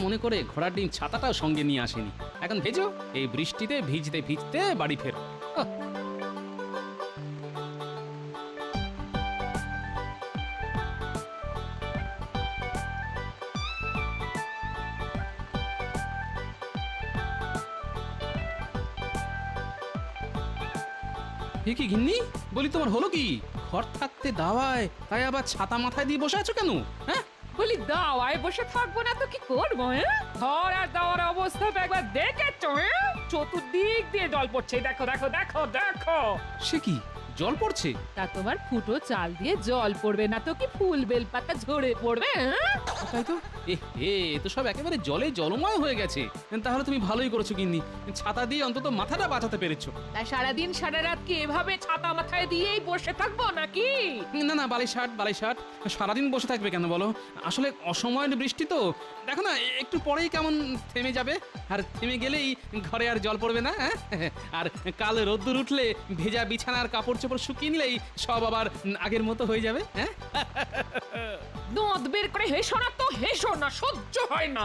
মনে করে ঘোড়ার ডিম ছাতাটাও সঙ্গে নিয়ে আসেনি। এখন ভেজো, এই বৃষ্টিতে ভিজতে ভিজতে বাড়ি ফের। কি গিন্নি, বলি তোমার হলো কি? ঘর থাকতে দাওয়ায়, তাই আবার ছাতা মাথায় দিয়ে বসে আছো কেন? হ্যাঁ, বলি দাওয়ায় বসে থাকবো না তো কি করবো? ঘর আর দাওয়ার অবস্থা তো একবার দেখেছো? চতুর্দিক দিয়ে জল পড়ছে, দেখো দেখো দেখো দেখো। সে কি, জল পড়ছে? তা তোমার ফুটো চাল দিয়ে জল পড়বে না তো কি ফুল বেলপাতা ঝরে পড়বে? তাই তো, এ তো সব একেবারে জলে জলময় হয়ে গেছে। তাহলে তুমি ভালোই করেছো গিন্নি, ছাতা দিয়ে অন্তত মাথাটা বাঁচাতে পেরেছো। তাই সারাদিন সারা রাত কি এভাবে ছাতা মাথায় দিয়েই বসে থাকবো নাকি? না না, বালাই ষাট সারাদিন বসে থাকবে কেন বলো? আসলে অসময়ের বৃষ্টি তো, দেখো না একটু পরেই কেমন থেমে যাবে, আর থেমে গেলেই ঘরে আর জল পড়বে না। আর কাল রোদ্দুর উঠলে ভেজা বিছানার কাপড় চোপড় শুকিয়ে নিলেই সব আবার আগের মতো হয়ে যাবে। হ্যাঁ, দাঁত বের করে হেসো না তো হেসো না, সহ্য হয় না।